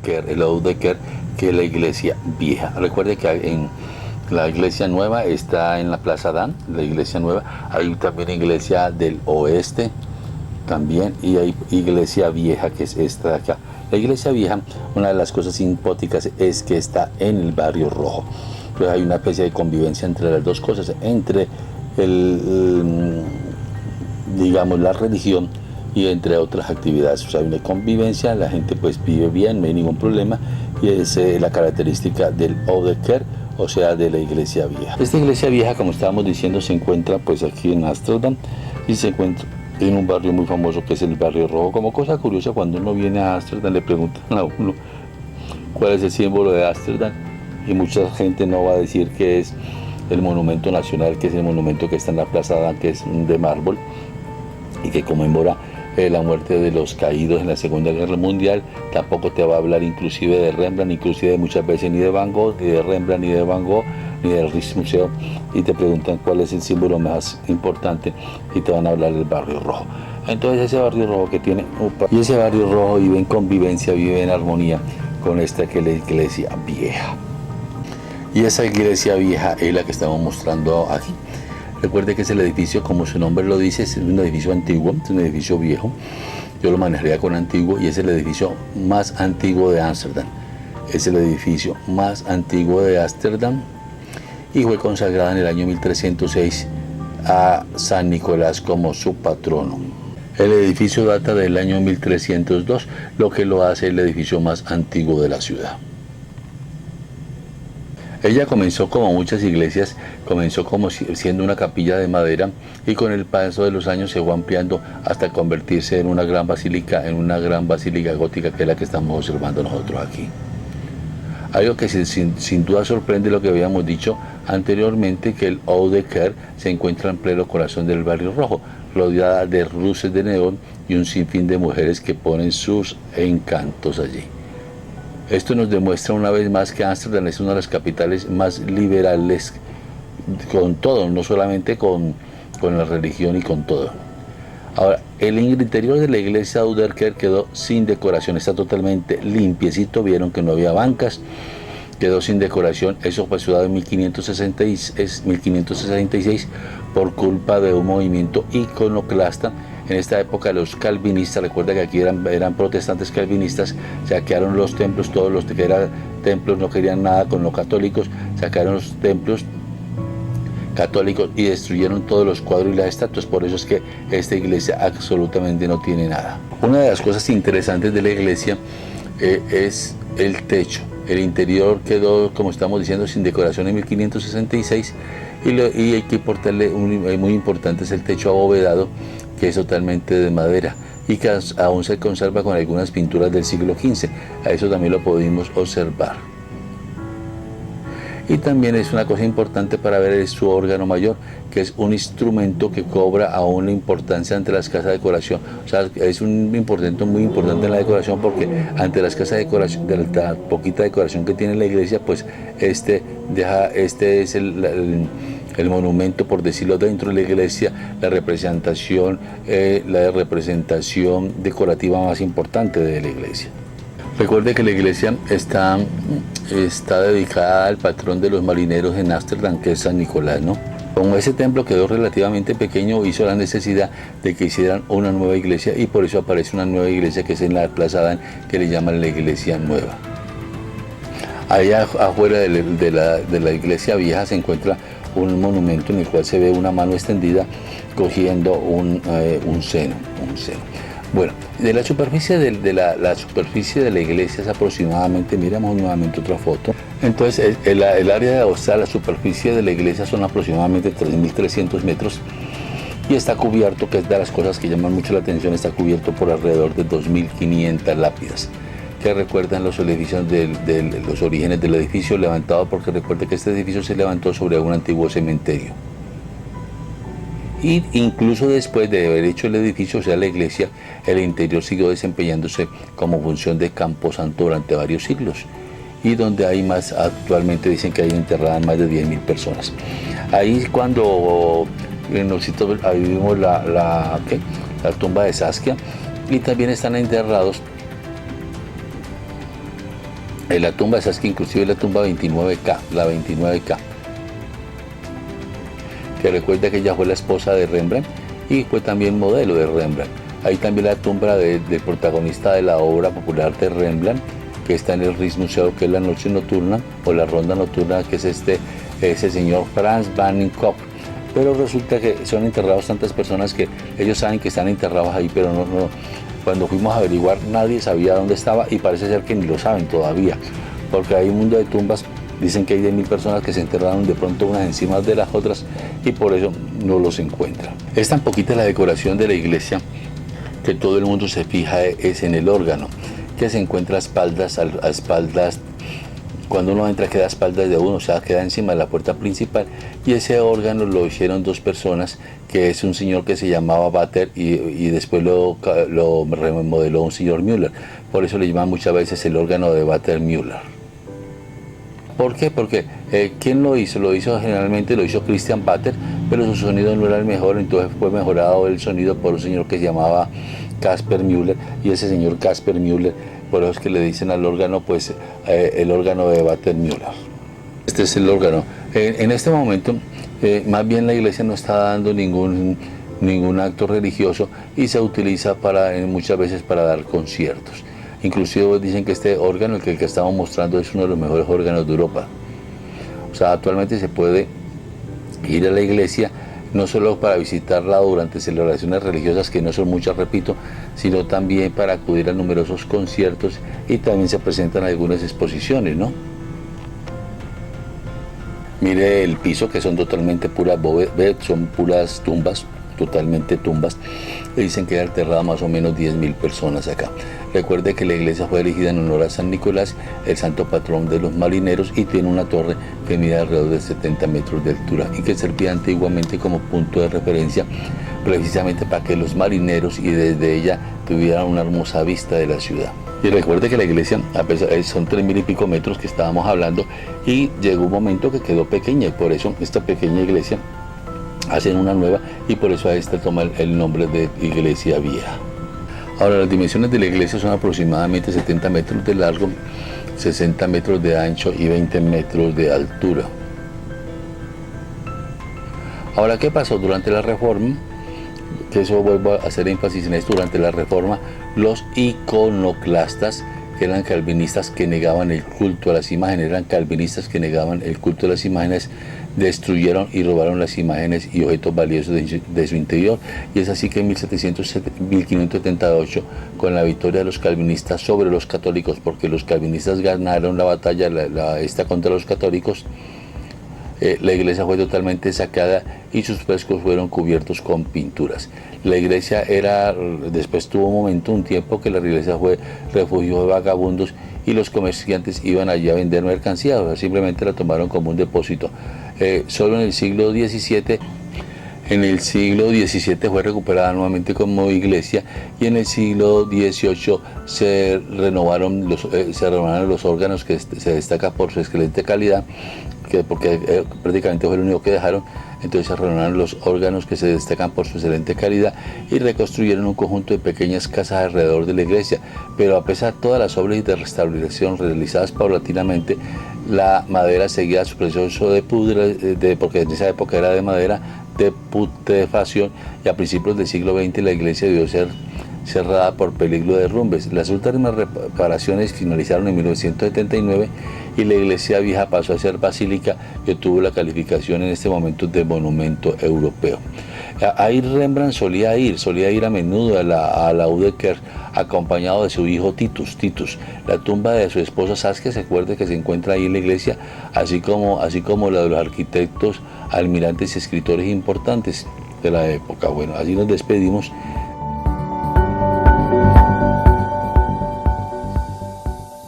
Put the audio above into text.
Kerr, que es la iglesia vieja. Recuerde que en la iglesia nueva está en la Plaza Dan, la iglesia nueva. Hay también iglesia del oeste también, y hay iglesia vieja, que es esta de acá. La iglesia vieja, una de las cosas simpáticas es que está en el barrio rojo. Entonces hay una especie de convivencia entre las dos cosas, entre digamos, la religión y entre otras actividades. O sea, hay una convivencia, la gente pues vive bien, no hay ningún problema, y es la característica del Oude Kerk, o sea, de la iglesia vieja. Esta iglesia vieja, como estábamos diciendo, se encuentra pues aquí en Ámsterdam, y se encuentra en un barrio muy famoso que es el barrio rojo. Como cosa curiosa, cuando uno viene a Ámsterdam le preguntan a uno cuál es el símbolo de Ámsterdam, y mucha gente no va a decir que es el monumento nacional, que es el monumento que está en la Plaza Dan, que es de mármol y que conmemora la muerte de los caídos en la Segunda Guerra Mundial. Tampoco te va a hablar inclusive de Rembrandt, inclusive muchas veces ni de Van Gogh, ni de Rembrandt, ni de Van Gogh, ni del Rijksmuseum, y te preguntan cuál es el símbolo más importante y te van a hablar del barrio rojo. Entonces ese barrio rojo que tiene, y ese barrio rojo vive en convivencia, vive en armonía con esta que es la iglesia vieja. Y esa iglesia vieja es la que estamos mostrando aquí. Recuerde que es el edificio, como su nombre lo dice, es un edificio antiguo, es un edificio viejo. Yo lo manejaría con antiguo, y es el edificio más antiguo de Ámsterdam. Es el edificio más antiguo de Ámsterdam y fue consagrada en el año 1306 a San Nicolás como su patrono. El edificio data del año 1302, lo que lo hace el edificio más antiguo de la ciudad. Ella comenzó, como muchas iglesias, comenzó como siendo una capilla de madera, y con el paso de los años se fue ampliando hasta convertirse en una gran basílica gótica, que es la que estamos observando nosotros aquí. Algo que sin duda sorprende lo que habíamos dicho anteriormente, que el Oude Kerk se encuentra en pleno corazón del barrio rojo, rodeada de luces de neón y un sinfín de mujeres que ponen sus encantos allí. Esto nos demuestra una vez más que Ámsterdam es una de las capitales más liberales con todo, no solamente con la religión y con todo. Ahora, el interior de la iglesia Oude Kerk quedó sin decoración, está totalmente limpiecito, vieron que no había bancas, quedó sin decoración. Eso fue dado en 1566 por culpa de un movimiento iconoclasta. En esta época los calvinistas, recuerda que aquí eran protestantes calvinistas, saquearon los templos, todos los que eran templos no querían nada con los católicos, sacaron los templos católicos y destruyeron todos los cuadros y las estatuas. Por eso es que esta iglesia absolutamente no tiene nada. Una de las cosas interesantes de la iglesia es el techo. El interior quedó, como estamos diciendo, sin decoración en 1566, y hay que importarle, muy importante es el techo abovedado, que es totalmente de madera y que aún se conserva con algunas pinturas del siglo XV. A eso también lo pudimos observar. Y también es una cosa importante para ver es su órgano mayor, que es un instrumento que cobra aún la importancia ante las casas de decoración. O sea, es un importante, muy importante en la decoración, porque ante las casas de decoración, de la poquita decoración que tiene la iglesia, pues este es el monumento, por decirlo, dentro de la iglesia, la representación decorativa más importante de la iglesia. Recuerde que la iglesia está dedicada al patrón de los marineros en Ámsterdam, que es San Nicolás, ¿no? Como ese templo quedó relativamente pequeño, hizo la necesidad de que hicieran una nueva iglesia, y por eso aparece una nueva iglesia que es en la Plaza Dan, que le llaman la iglesia nueva. Allá afuera de la iglesia vieja se encuentra un monumento en el cual se ve una mano extendida cogiendo un seno. Bueno, de la superficie la superficie de la iglesia es aproximadamente, miramos nuevamente otra foto. Entonces el área, o sea, la superficie de la iglesia son aproximadamente 3.300 metros, y está cubierto, que es de las cosas que llaman mucho la atención, está cubierto por alrededor de 2.500 lápidas que recuerdan los edificios de los orígenes del edificio levantado, porque recuerde que este edificio se levantó sobre un antiguo cementerio. Y incluso después de haber hecho el edificio, o sea, la iglesia, el interior siguió desempeñándose como función de camposanto durante varios siglos, y donde hay más, actualmente dicen que hay enterradas más de 10.000 personas. Ahí cuando nosotros ahí vimos la tumba de Saskia, y también están enterrados La tumba, esa es que inclusive es la tumba 29K, la 29K, que recuerda que ella fue la esposa de Rembrandt y fue también modelo de Rembrandt. Hay también la tumba del protagonista de la obra popular de Rembrandt, que está en el Rijksmuseum, que es la noche nocturna o la ronda nocturna, que es ese señor Frans van Gogh. Pero resulta que son enterrados tantas personas que ellos saben que están enterrados ahí, pero no, cuando fuimos a averiguar nadie sabía dónde estaba y parece ser que ni lo saben todavía, porque hay un mundo de tumbas. Dicen que hay 10.000 personas que se enterraron de pronto unas encima de las otras y por eso no los encuentran. Es tan poquita la decoración de la iglesia que todo el mundo se fija es en el órgano, que se encuentra a espaldas, cuando uno entra queda a espaldas de uno, o sea, queda encima de la puerta principal, y ese órgano lo hicieron dos personas, que es un señor que se llamaba Vater y después lo remodeló un señor Müller. Por eso le llaman muchas veces el órgano de Vater Müller. ¿Por qué? Porque ¿quién lo hizo? Generalmente lo hizo Christian Vater, pero su sonido no era el mejor, entonces fue mejorado el sonido por un señor que se llamaba Caspar Müller, y ese señor Caspar Müller, por eso es que le dicen al órgano, pues el órgano de Vater Müller. Este es el órgano. En este momento, más bien la iglesia no está dando ningún acto religioso y se utiliza muchas veces para dar conciertos. Inclusive dicen que este órgano, el que estamos mostrando, es uno de los mejores órganos de Europa. O sea, actualmente se puede ir a la iglesia no solo para visitarla durante celebraciones religiosas, que no son muchas, repito, sino también para acudir a numerosos conciertos, y también se presentan algunas exposiciones, ¿no? Mire el piso, que son totalmente puras bóvedas, son puras tumbas, totalmente tumbas. Le dicen que hay enterradas más o menos 10.000 personas acá. Recuerde que la iglesia fue elegida en honor a San Nicolás, el santo patrón de los marineros, y tiene una torre que mide alrededor de 70 metros de altura y que servía antiguamente como punto de referencia precisamente para que los marineros y desde ella tuvieran una hermosa vista de la ciudad. Y recuerde que la iglesia, a pesar son 3.000 y pico metros que estábamos hablando, y llegó un momento que quedó pequeña, y por eso esta pequeña iglesia hacen una nueva, y por eso a esta toma el nombre de iglesia vieja. Ahora, las dimensiones de la iglesia son aproximadamente 70 metros de largo, 60 metros de ancho y 20 metros de altura. Ahora, ¿qué pasó durante la Reforma? Que eso vuelvo a hacer énfasis en esto. Durante la Reforma, los iconoclastas, que eran calvinistas que negaban el culto a las imágenes, destruyeron y robaron las imágenes y objetos valiosos de su interior, y es así que en 1578, con la victoria de los calvinistas sobre los católicos, porque los calvinistas ganaron la batalla contra los católicos, la iglesia fue totalmente saqueada y sus frescos fueron cubiertos con pinturas. La iglesia después tuvo un tiempo que la iglesia fue refugio de vagabundos, y los comerciantes iban allí a vender mercancía, o sea, simplemente la tomaron como un depósito. Solo en el siglo XVII fue recuperada nuevamente como iglesia, y en el siglo XVIII se renovaron los órganos, que se destaca por su excelente calidad, porque prácticamente fue el único que dejaron. Entonces se renovaron los órganos, que se destacan por su excelente calidad, y reconstruyeron un conjunto de pequeñas casas alrededor de la iglesia. Pero a pesar de todas las obras de restauración realizadas paulatinamente, la madera seguía su proceso porque en esa época era de madera, de putrefacción, y a principios del siglo XX la iglesia debió ser cerrada por peligro de derrumbes. Las últimas reparaciones finalizaron en 1979 y la iglesia vieja pasó a ser basílica, y obtuvo la calificación en este momento de monumento europeo. Ahí Rembrandt solía ir a menudo a la Oudekerk, acompañado de su hijo Titus. La tumba de su esposa Saskia, se acuerda que se encuentra ahí en la iglesia, así como la de los arquitectos, almirantes y escritores importantes de la época. Bueno, así nos despedimos.